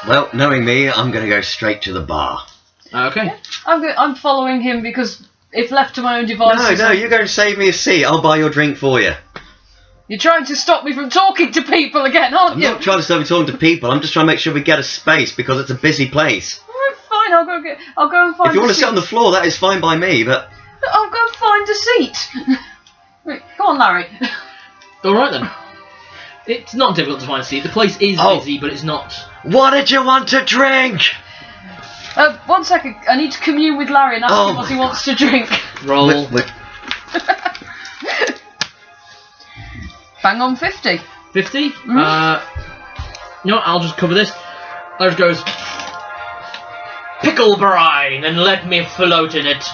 Well, knowing me, I'm going to go straight to the bar. Okay. Yeah, I'm following him because if left to my own devices... No, you're going to save me a seat. I'll buy your drink for you. You're trying to stop me from talking to people again, aren't you? I'm not trying to stop you talking to people. I'm just trying to make sure we get a space because it's a busy place. Alright, fine. I'll go and find. If you want to seat. sit on the floor, that is fine by me. But I'll go and find a seat. Right, go on, Larry. All right then. It's not difficult to find a seat. The place is busy, but it's not. what did you want to drink? 1 second. I need to commune with Larry and ask him what he wants to drink. Roll. Bang on 50. 50? Mm-hmm. You know what, I'll just cover this. There goes. Pickle brine and let me float in it.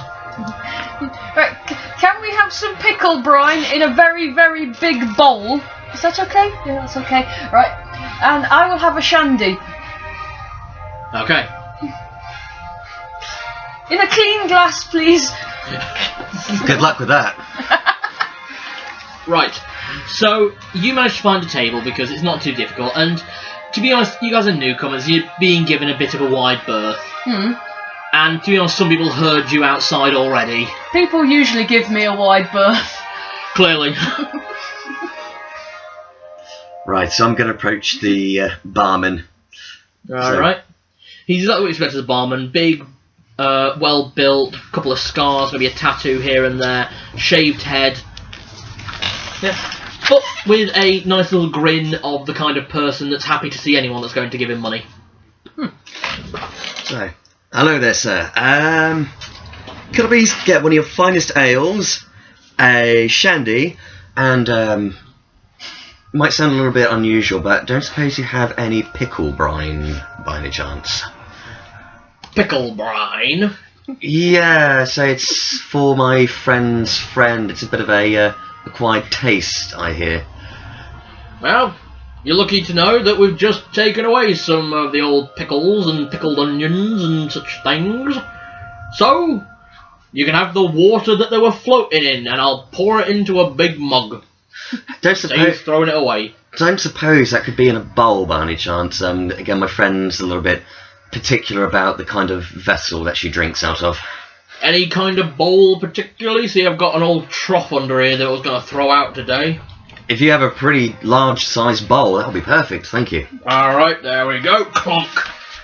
Right, can we have some pickle brine in a very, very big bowl? Is that okay? Yeah, that's okay. Right, and I will have a shandy. Okay. In a clean glass, please. Good luck with that. Right. So, you managed to find a table because it's not too difficult, and to be honest, you guys are newcomers, you're being given a bit of a wide berth. And to be honest, some people heard you outside already. People usually give me a wide berth. Clearly. Right, so I'm going to approach the barman. Alright. He's exactly what you expect as a barman. Big, well-built, couple of scars, maybe a tattoo here and there, shaved head. Yeah. But with a nice little grin of the kind of person that's happy to see anyone that's going to give him money. So, hello there, sir. Could I please get one of your finest ales, a shandy, and might sound a little bit unusual, but don't suppose you have any pickle brine by any chance? Pickle brine? Yeah, so it's for my friend's friend. It's a bit of a acquired taste, I hear. Well, you're lucky to know that we've just taken away some of the old pickles and pickled onions and such things. So, you can have the water that they were floating in, and I'll pour it into a big mug. Save throwing it away. Don't suppose that could be in a bowl by any chance. Again, my friend's a little bit particular about the kind of vessel that she drinks out of. Any kind of bowl particularly? See, I've got an old trough under here that I was going to throw out today. If you have a pretty large-sized bowl, that'll be perfect, thank you. Alright, there we go. Clunk.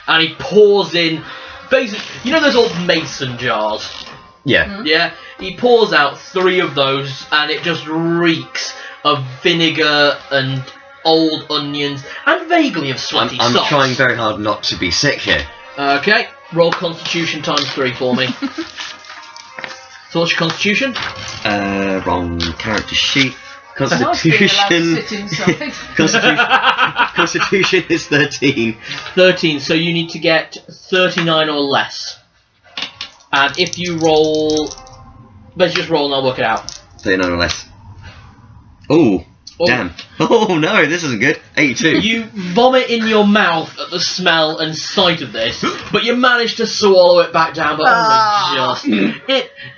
And he pours in, basically, you know those old mason jars? Yeah. Yeah, he pours out 3 of those, and it just reeks of vinegar and old onions, and vaguely of sweaty I'm socks. trying very hard not to be sick here. Okay, roll Constitution times 3 for me. So what's your Constitution? Wrong character sheet. Constitution. Constitution is 13. 13, so you need to get 39 or less. And if you roll... Let's just roll and I'll work it out. 39 or less. Ooh. Oh. Damn. Oh no, this isn't good. 82. You vomit in your mouth at the smell and sight of this, but you manage to swallow it back down, but only just.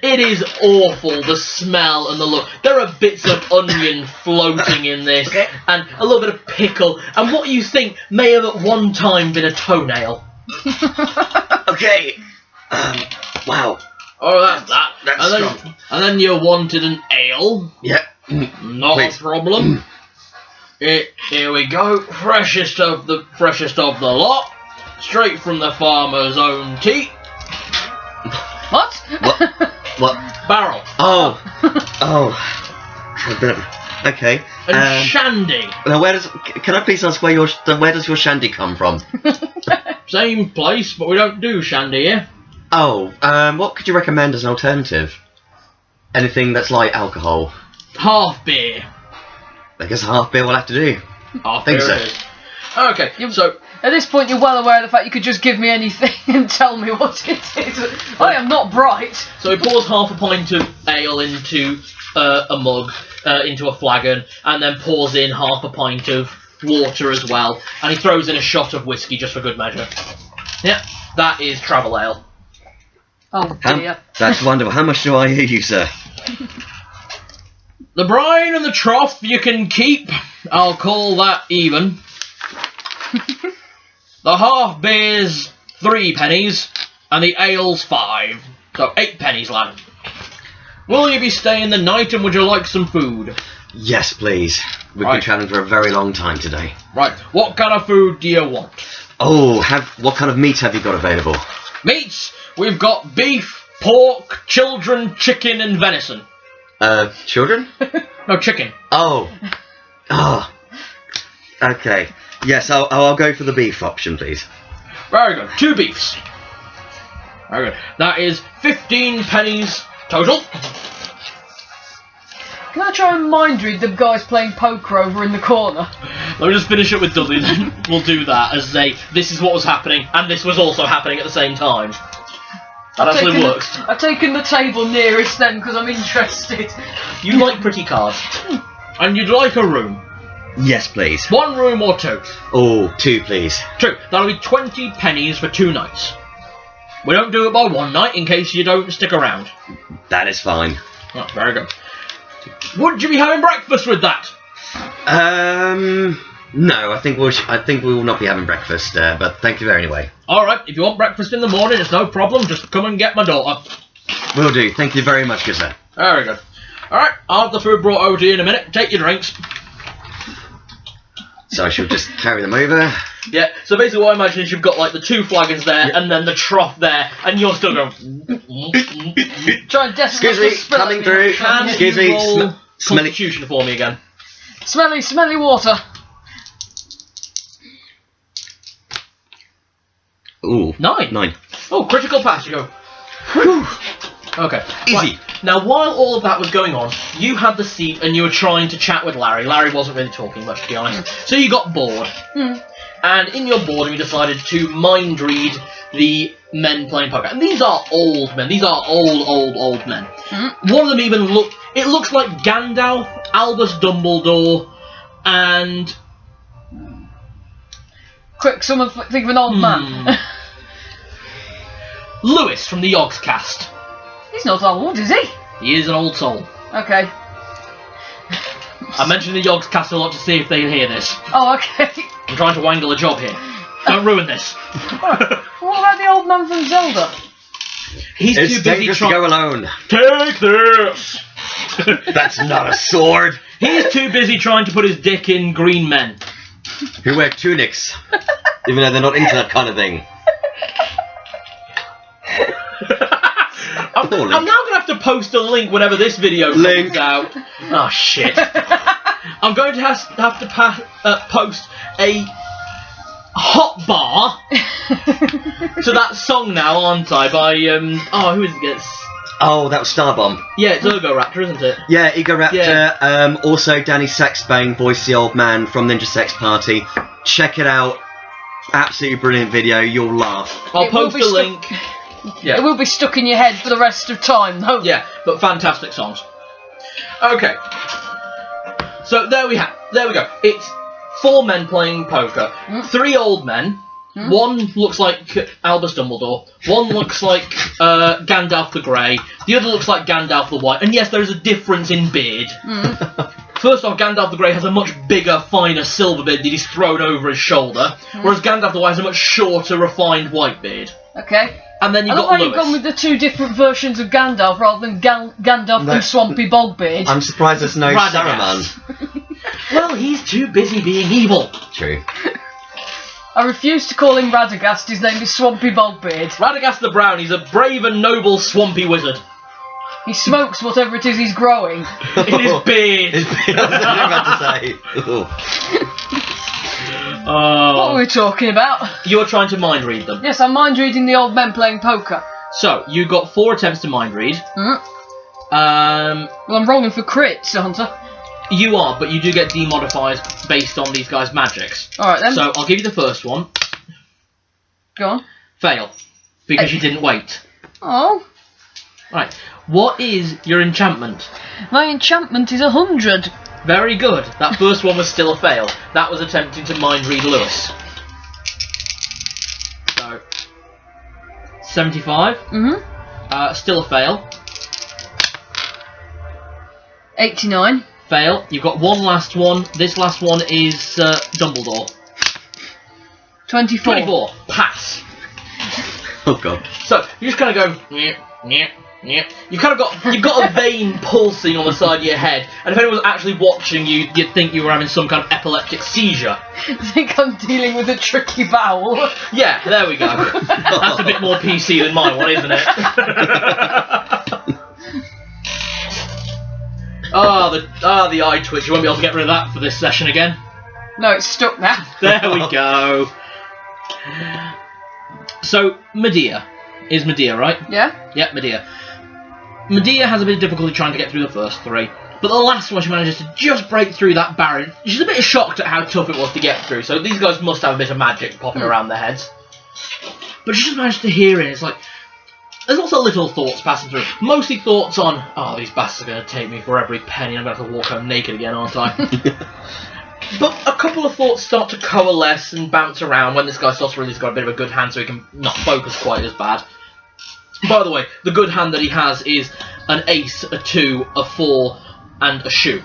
It is awful, the smell and the look. There are bits of onion floating in this, and a little bit of pickle, and what you think may have at one time been a toenail. Okay. Wow. Oh, that's that. That's strong. And then you wanted an ale. Yep. Not Please. a problem. Here we go. Freshest of the lot. Straight from the farmer's own tea. What? What? Barrel. Oh. Okay. And shandy. Now, can I please ask where does your shandy come from? Same place, but we don't do shandy here. Oh, what could you recommend as an alternative? Anything that's like alcohol? Half beer. I guess half beer will have to do. Half Think beer so. it is. Okay, so At this point, you're well aware of the fact you could just give me anything and tell me what it is. I am not bright. So he pours half a pint of ale into a mug, into a flagon, and then pours in half a pint of water as well, and he throws in a shot of whiskey just for good measure. Yeah, that is travel ale. Oh dear. That's wonderful. How much do I hear you, sir? The brine and the trough you can keep. I'll call that even. The half beer's 3 pennies, and the ale's 5. So 8 pennies, lad. Will you be staying the night, and would you like some food? Yes, please. We've been travelling for a very long time today. Right. What kind of food do you want? Oh, what kind of meat have you got available? Meats? We've got beef, pork, children, chicken, and venison. Children? No, chicken. Oh. Oh. Okay. Yes, I'll go for the beef option, please. Very good. 2 beefs. Very good. That is 15 pennies total. Can I try and mind read the guys playing poker over in the corner? Let me just finish up with Dudley, then we'll do that as this is what was happening, and this was also happening at the same time. That actually works. I've taken the table nearest then because I'm interested. You like pretty cards. And you'd like a room. Yes, please. 1 room or 2? Oh, 2, please. 2. That'll be 20 pennies for 2 nights. We don't do it by 1 night in case you don't stick around. That is fine. Oh, very good. Would you be having breakfast with that? No, I think we will not be having breakfast, but thank you anyway. Alright, if you want breakfast in the morning, it's no problem, just come and get my daughter. Will do, thank you very much, good sir. Very good. Alright, I'll have the food brought over to you in a minute. Take your drinks. So I shall just carry them over. Yeah, so basically what I imagine is you've got like the 2 flagons there, and then the trough there, and you're still going... Try and Excuse me, coming through. Excuse me, roll smelly... Constitution for me again. Smelly water. Ooh. 9. 9. Oh, critical pass, you go. Whew. Okay. Easy. Right. Now, while all of that was going on, you had the seat and you were trying to chat with Larry. Larry wasn't really talking much, to be honest. So you got bored. And in your boredom, you decided to mind read the men playing poker. And these are old men. These are old men. One of them even it looks like Gandalf, Albus Dumbledore, and... Quick, someone think of an old man. Lewis from the Yogscast. He's not old, is he? He is an old soul. Okay. I mentioned the Yogscast a lot to see if they hear this. Oh, okay. I'm trying to wangle a job here. Don't ruin this. What about the old man from Zelda? He's It's too busy dangerous trying... to go alone. Take this! That's not a sword. He's too busy trying to put his dick in green men. Who wear tunics, even though they're not into that kind of thing. I'm now going to have to post a link whenever this video comes out. Oh, shit. I'm going to have to post a hot bar to that song now, aren't I? By, who is it? Oh, that was Starbomb. Yeah, it's Raptor, isn't it? Yeah, Raptor. Yeah. Also, Danny Sexbane voiced the old man from Ninja Sex Party. Check it out. Absolutely brilliant video. You'll laugh. I'll post a link. Yeah. It will be stuck in your head for the rest of time, though. Yeah, but fantastic songs. Okay. So there we go. It's 4 men playing poker. 3 old men. 1 looks like Albus Dumbledore. 1 looks like Gandalf the Grey. The other looks like Gandalf the White. And yes, there is a difference in beard. First off, Gandalf the Grey has a much bigger, finer silver beard that he's thrown over his shoulder, whereas Gandalf the White has a much shorter, refined white beard. Okay. And then you've got how Lewis. you've gone with the 2 different versions of Gandalf rather than Gandalf and Swampy Bogbeard. I'm surprised there's no Radagast. Saruman. Well, he's too busy being evil. True. I refuse to call him Radagast. His name is Swampy Bogbeard. Radagast the Brown, he's a brave and noble swampy wizard. He smokes whatever it is he's growing. In his beard. That's what I'm about to say. What were we talking about? You're trying to mind read them. Yes, I'm mind reading the old men playing poker. So, you got 4 attempts to mind read. Well, I'm rolling for crits, aren't I? You are, but you do get demodifiers based on these guys' magics. Alright then. So, I'll give you the first one. Go on. Fail. Because you didn't wait. Oh. Right. What is your enchantment? My enchantment is 100. Very good. That first one was still a fail. That was attempting to mind read Lewis. So, 75. Still a fail. 89. Fail. You've got one last one. This last one is Dumbledore. 24. 24. Pass. Oh god. So you just kind of go. Nyeh, nyeh, nyeh. You've got a vein pulsing on the side of your head, and if anyone was actually watching you, you'd think you were having some kind of epileptic seizure. I think I'm dealing with a tricky bowel. Yeah, there we go. That's a bit more PC than my one, isn't it? the eye twitch. You won't be able to get rid of that for this session again. No, it's stuck now. There we go. So, Madea. Is Madea, right? Yeah? Yeah, Madea. Madea has a bit of difficulty trying to get through the first 3. But the last one she manages to just break through that barrier. She's a bit shocked at how tough it was to get through, so these guys must have a bit of magic popping around their heads. But she just managed to hear it. It's like, there's also little thoughts passing through. Mostly thoughts on, oh, these bastards are going to take me for every penny. I'm going to have to walk home naked again, aren't I? But a couple of thoughts start to coalesce and bounce around when this guy starts to realize he's got a bit of a good hand, so he can not focus quite as bad. By the way, the good hand that he has is an ace, a 2, a 4, and a shoe.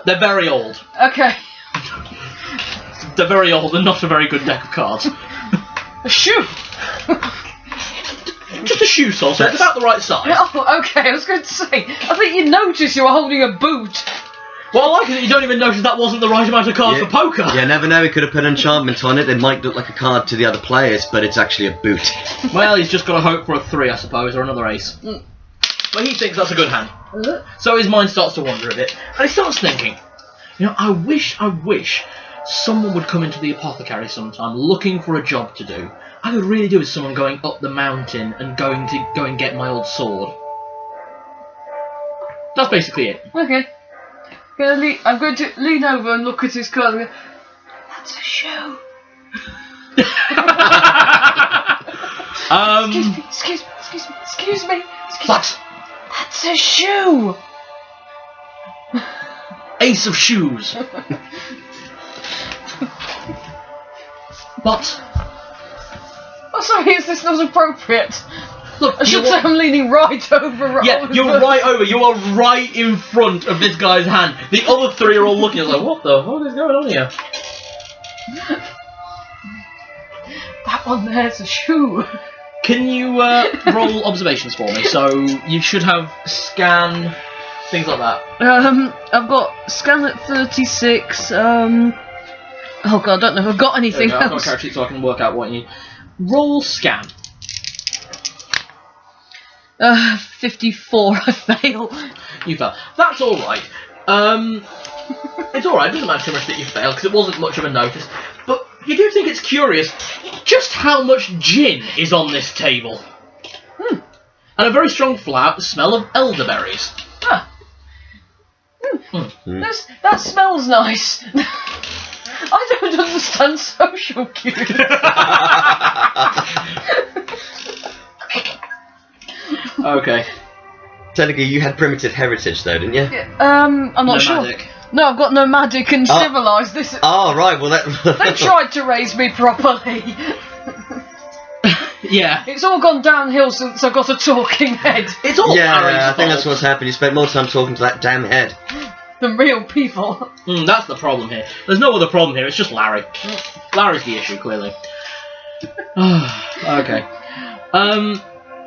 They're very old. Okay. They're very old and not a very good deck of cards. A shoe! Just a shoe sole, so it's about the right size. Oh, okay, I was going to say, I think you noticed you were holding a boot. Well, I like it that you don't even notice that wasn't the right amount of cards for poker. Yeah, never know, he could have put an enchantment on it. It might look like a card to the other players, but it's actually a boot. Well, he's just got to hope for a 3, I suppose, or another ace. But he thinks that's a good hand. So his mind starts to wander a bit, and he starts thinking, you know, I wish someone would come into the apothecary sometime looking for a job to do. I could really do with someone going up the mountain and going to go and get my old sword. That's basically it. Okay. I'm going to lean over and look at his card and go, that's a shoe. Excuse me. What? That's a shoe. Ace of shoes. But... Oh, sorry, is this not appropriate? Look, I should say I'm leaning right over. Yeah, you're right over. You are right in front of this guy's hand. The other 3 are all looking at like, what the fuck is going on here? That one there's a shoe. Can you roll observations for me? So you should have scan, things like that. I've got scan at 36. Oh god, I don't know if I've got anything else. I've got a character sheet so I can work out what you need. Roll scan. 54, I fail. You fail. That's alright. It's alright, it doesn't matter too much that you failed, because it wasn't much of a notice. But you do think it's curious just how much gin is on this table. And a very strong smell of elderberries. That smells nice. I don't understand social cues. Okay. Technically, you had primitive heritage, though, didn't you? Yeah, I'm not Nomadic. sure. No, I've got nomadic and civilised. This. Oh, right. Well, They tried to raise me properly. Yeah. It's all gone downhill since I got a talking head. It's all Yeah, I think that's what's happened. You spent more time talking to that damn head than real people. That's the problem here. There's no other problem here. It's just Larry. Larry's the issue, clearly. Okay.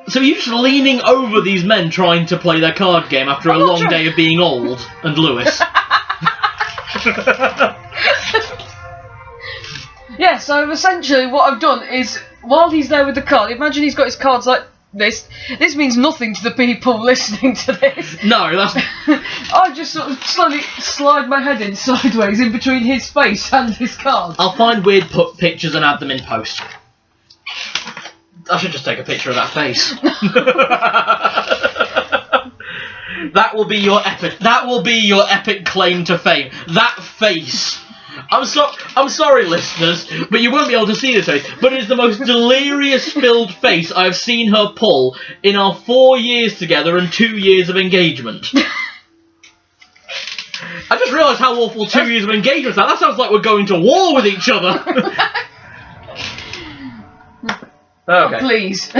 So you're just leaning over these men trying to play their card game after a long day of being old and Lewis. Yeah, so essentially what I've done is, while he's there with the card, imagine he's got his cards like this. This means nothing to the people listening to this. No, that's... I just sort of slowly slide my head in sideways in between his face and his cards. I'll find weird pictures and add them in post. I should just take a picture of that face. That will be your epic. That will be your epic claim to fame. That face. I'm sorry, listeners, but you won't be able to see this face. But it is the most delirious filled face I've seen her pull in our 4 years together and 2 years of engagement. I just realised how awful 2 years of engagement sounds. That sounds like we're going to war with each other. Okay. Please.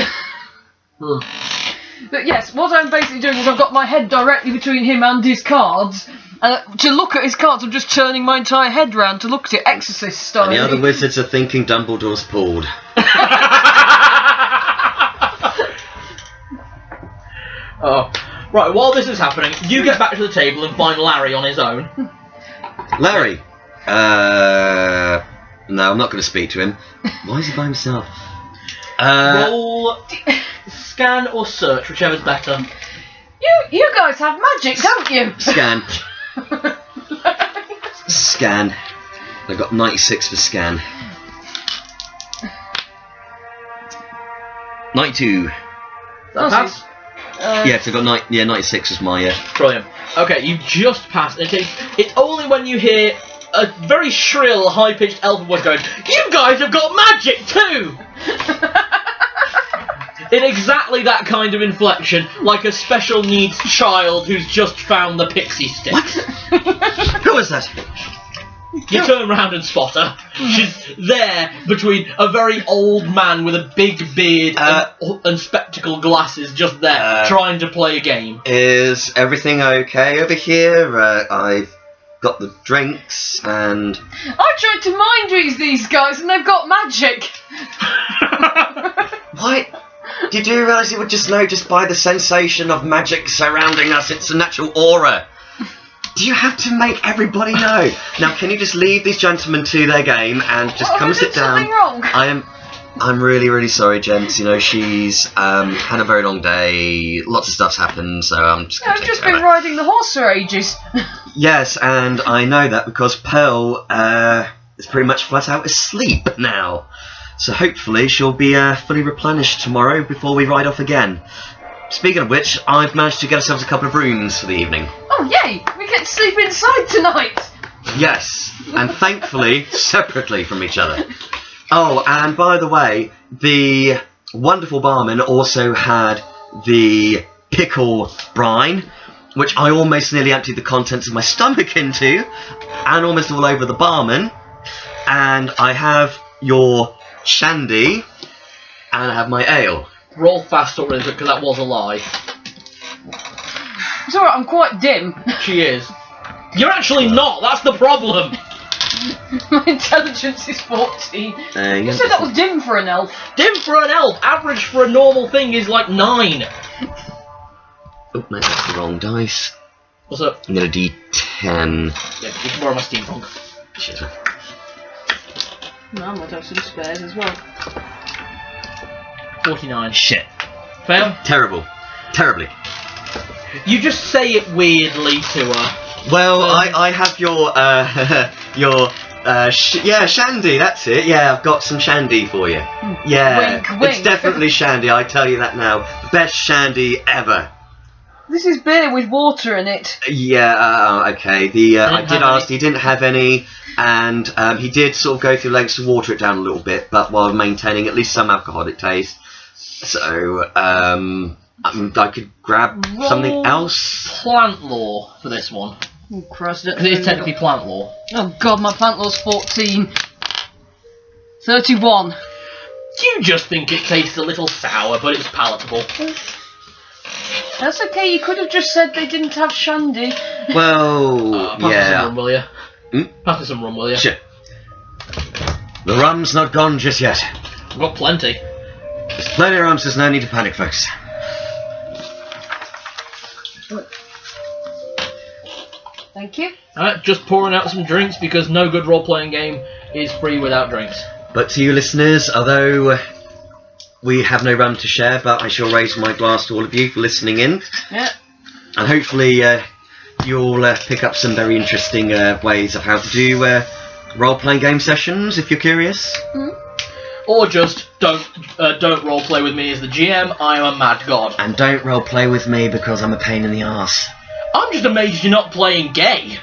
But yes, what I'm basically doing is I've got my head directly between him and his cards, To look at his cards, I'm just turning my entire head round to look at it, exorcist style. And the other wizards are thinking Dumbledore's pulled. Oh. Right, while this is happening, you get back to the table and find Larry on his own. Larry? No, I'm not going to speak to him. Why is he by himself? Roll scan or search, whichever's better. You guys have magic, don't you? Scan. Scan. I got 96 for scan. 92. Pass? Yeah, so I got 96 was my Brilliant. Okay, you just passed. It's only when you hear a very shrill, high-pitched elfin voice going, "You guys have got magic too!" In exactly that kind of inflection, like a special needs child who's just found the pixie stick. What? Who is that? You turn round and spot her. She's there between a very old man with a big beard and spectacle glasses just there, trying to play a game. Is everything okay over here? I've got the drinks and... I tried to mind read these guys and they've got magic. What? Did you realise you would just know just by the sensation of magic surrounding us? It's a natural aura. Do you have to make everybody know? Now, can you just leave these gentlemen to their game and just come and sit down? Something wrong? I'm really, really sorry, gents. You know, she's had a very long day. Lots of stuff's happened, so I'm just going to I've just been riding the horse for ages. Yes, and I know that because Pearl is pretty much flat out asleep now. So hopefully she'll be fully replenished tomorrow before we ride off again. Speaking of which, I've managed to get ourselves a couple of rooms for the evening. Oh, yay! We get to sleep inside tonight! Yes, and thankfully separately from each other. Oh, and by the way, the wonderful barman also had the pickle brine, which I almost nearly emptied the contents of my stomach into, and almost all over the barman. And I have your shandy, and I have my ale. Roll fast or is it? Because that was a lie. It's alright, I'm quite dim. She is. You're actually not, that's the problem! My intelligence is 14. You said that was dim for an elf. Dim for an elf! Average for a normal thing is like 9. Oh, no, that's the wrong dice. What's up? I'm going to D10. Yeah, you can borrow my steampunk. Shit. No, I might have some spares as well. 49. Shit. Fail? Terrible. Terribly. You just say it weirdly to her. Well, I have your, yeah, shandy, that's it. Yeah, I've got some shandy for you. Yeah, Wink, wink. It's definitely shandy, I tell you that now. Best shandy ever. This is beer with water in it. Yeah, okay. I did ask, he didn't have any, and he did sort of go through lengths to water it down a little bit, but while maintaining at least some alcoholic taste. So, I could grab something else. Plant law for this one. Oh, Christ. Because it is technically plant law. Oh, God, my plant law's 14. 31. You just think it tastes a little sour, but it's palatable. That's okay, you could have just said they didn't have shandy. Well, Pass me some yeah. rum, will you? Hmm? Pass me some rum, will you? Sure. The rum's not gone just yet. I've got plenty. There's plenty of rum, so there's no need to panic, folks. Thank you. Alright, just pouring out some drinks because no good role-playing game is free without drinks. But to you listeners, although we have no rum to share, but I shall raise my glass to all of you for listening in. Yeah. And hopefully you'll pick up some very interesting ways of how to do role-playing game sessions, if you're curious. Mm. Or just don't roleplay with me as the GM, I am a mad god. And don't role-play with me because I'm a pain in the arse. I'm just amazed you're not playing gay.